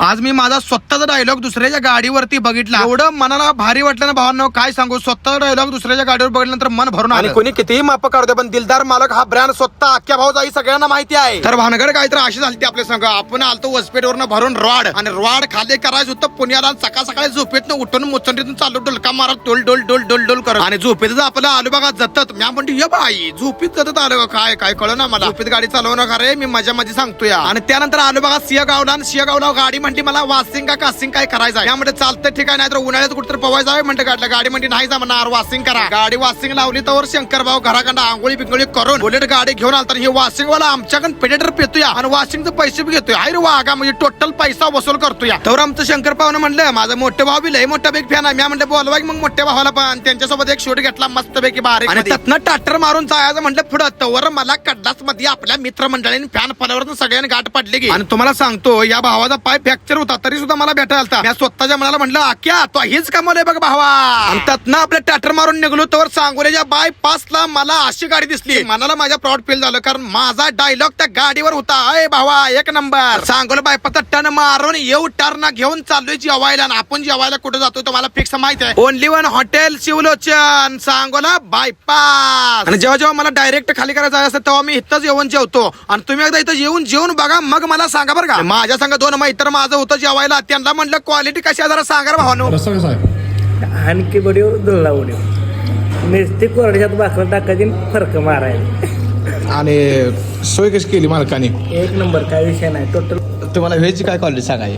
आज मी माझा स्वतःचा डायलॉग दुसऱ्याच्या गाडीवरती बघितला. एवढं मनाला भारी वाटलं ना भावांनो, काय सांगू. स्वतःचा डायलॉग दुसऱ्याच्या गाडीवर बघितल्यानंतर मन भरून आलं. कोणी कितीही माप काढू दे, पण दिलदार मालक हा ब्रँड स्वतः अख्ख्या भाऊजाई सगळ्यांना माहिती आहे. तर भानगड काय तर अशी झाली आपल्या संघ. आपण आलतो वसपेटवरनं भरून रॉड, आणि रॉड खाली करायचं होतं पुण्याला. सकाळ सकाळी झोपेतनं उठून मुचंडीतून चालू डोलका मारत डोल डोल डोल डोल डोल करत, आणि झोपेत आपलं आलो बघा जतत. मी म्हणतो ये बाई झोपीत जतत आलो. काय काय कळ ना मला. झोपेत गाडी चालवणं का रे, मी मजा मध्ये सांगतो या. आणि त्यानंतर आलो बघा सिंहगावला, आणि सिंहगावला गाडी म्हणते मला वासिंग का कासिंग काय करायचं. यामध्ये चालतं ठीक आहे, नाही तर उन्हाळ्यात कुठेतरी पवायचं आहे म्हणते. गाडलं गाडी म्हणते नाही जा म्हणणार वासिंग करा. गाडी वासिंग लावली तर शंकर भाऊ घराकडं आंघोळी पिंगोळी करून बुलेट गाडी घेऊन आलता. हे वासिंग वाला आमच्याकडे पेडेटर पेतोय आणि वासिंगचे पैसे बी घेतोय. अरे वागा म्हणजे टोटल पैसा वसूल करतोय. तर आमचं शंकर भाऊने म्हणलं माझं मोठे भाऊ बी लय मोठा बिग फॅन आहे. मी म्हणलं बोलवा मग मोठ्या भावाला पण. त्यांच्यासोबत एक शूट घेतला मस्त पैकी बारीक, आणि त्यातनं टाटर मारून जायचं म्हणलं पुढं. तवर मला कड्डास मध्ये आपल्या मित्रमंडळीने फॅन फॉलोवर सगळ्यांनी गाठ पडली की. आणि तुम्हाला सांगतो या भावाचा पाय फ्रॅक्चर होता तरी सुद्धा मला भेटायला आलता. मी स्वतःच्या मनाला म्हणलं आख्या तो हेच कमवलंय बघ भावा. आणि त्यातनं आपल्या टाटर मारून निघलो तर सांगोल्याच्या बायपासला मला अशी गाडी दिसली. मनाला माझ्या प्राऊड फील झालं, कारण माझा डायलॉग त्या गाडीवर होता. अय भावा एक नंबर. सांगोला बायपासचा टर्न मारून येऊ टर्न घेऊन चाललोय जेवायला. आपण जेवायला कुठे जातो तुम्हाला फिक्स माहित आहे. Only one hotel Shivlochan Sangola bypass. आणि जेव्हा जेव्हा मला डायरेक्ट खाली करायचं असतं तेव्हा मी इथंच येऊन जेवतो. आणि तुम्ही एकदा इथं येऊन जेवून बघा मग मला सांगा बरं का. माझ्या संग दोन मैत्र माझं होतं जेवायला. त्यांना म्हणलं क्वालिटी कशी आहे जरा सांगा भावानो. आणखी बडिओ दुल्ला उडीव नुसती कोरड्यात भाकर टाकायची फरक मारायला. आणि सोय कशी केली मालकाने. एक नंबर काय विषय नाही. टोटल तुम्हाला व्हेज काय क्वालिटी सांगाय.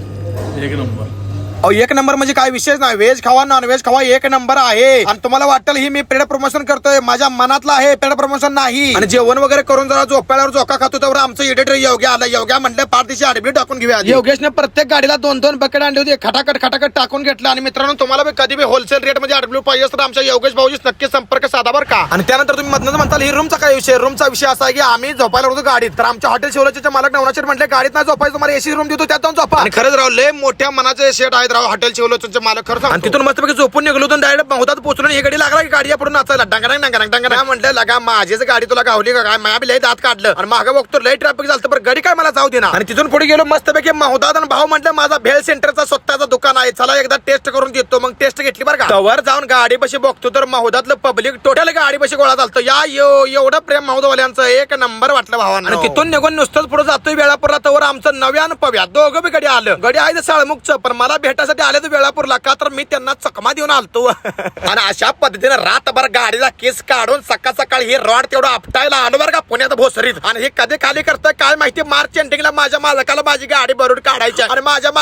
एक नंबर म्हणजे काय विषय नाही. व्हेज खावा नॉनव्हेज खावा एक नंबर आहे. आणि तुम्हाला वाटेल ही मी पेड प्रमोशन करतोय, माझ्या मनातलं आहे, पेड प्रमोशन नाही. आणि जेवण वगैरे करून जरा झोपाळ्यावर झोका खातो तर आमचं एडिटर योग्य आलं. योग्य म्हणलं पारदिशी आडबी टाकून घेऊया. योगेशने प्रत्येक गाडीला 2-2 बकेट आणले होते. खटाखट खटाखट टाकून घेतलं. आणि मित्रांनो तुम्हाला कधी बी होलसेल रेट मध्ये आडब्ल्यू पाहिजे तर आमच्या योगेश भाऊजी नक्की संपर्क साधा बरं का. आणि त्यानंतर तुम्ही मधनच म्हणताल ही रूमचा काय विषय. रूमचा विषय असा आहे की आम्ही झोपायला होतो गाडीत. तर आमच्या हॉटेल शिवलाच्या मालक नवनाशेठ म्हटले गाडीत नाही झोपायचं, तुम्हाला एसी रूम देतो त्यात जाऊन झोपा. आणि खरंच राव लय मोठ्या मनाचे शेट आहेत राव हॉटेल शिवलाच्या मालक. खरं आणि तिथून मस्तपैकी झोपून निघलो तर डायरेक्ट बहुतात पोहोचलो. ही गाडी लागला की गाडी आपण नाचायला डंगडंग डंगडंग डंगडंग. म्हटलं लगा माझीच गाडी तुला गावली का काय. माझ्या लय दात काढलं आणि मागे बघतो लय ट्रॅफिक झालं पण गाडी काय मला जाऊ दे ना. आणि तिथून पुढे गेलो मस्तपैकी महोदात. आणि भाऊ म्हटलं माझा भेल सेंटरचा स्वतःचा दुकान आहे, चला एकदा टेस्ट करून देतो. मग टेस्ट घेतली बरं का. तवर जाऊन गाडी बशी बघतो तर महोदातलं पब्लिक टोटल गाडी बशी गोळा झालं. या एवढं प्रेम महोदवाल्यांचं एक नंबर वाटलं भावांना. आणि तिथून निघून नुसतंच पुढे जातोय वेळापूरला. तवर आमचं नव्यान पव्या दोघं बी गाडी आलं. गाडी आहे साळमुखचं, पण मला भेटायसाठी आले तर वेळापूरला का तर मी त्यांना चकमा देऊन आलतो. आणि अशा पद्धतीने रातभर गाडीला केस काढून सकाळ सकाळी हे रॉड तेवढं आपटायला आलो बरं का पुण्यात भोसरीत. आणि हे कधी खाली करतोय काय माहिती. मार्च एंडिंगला माझ्या मालकाला माझी गाडी भरून काढायची आणि माझ्या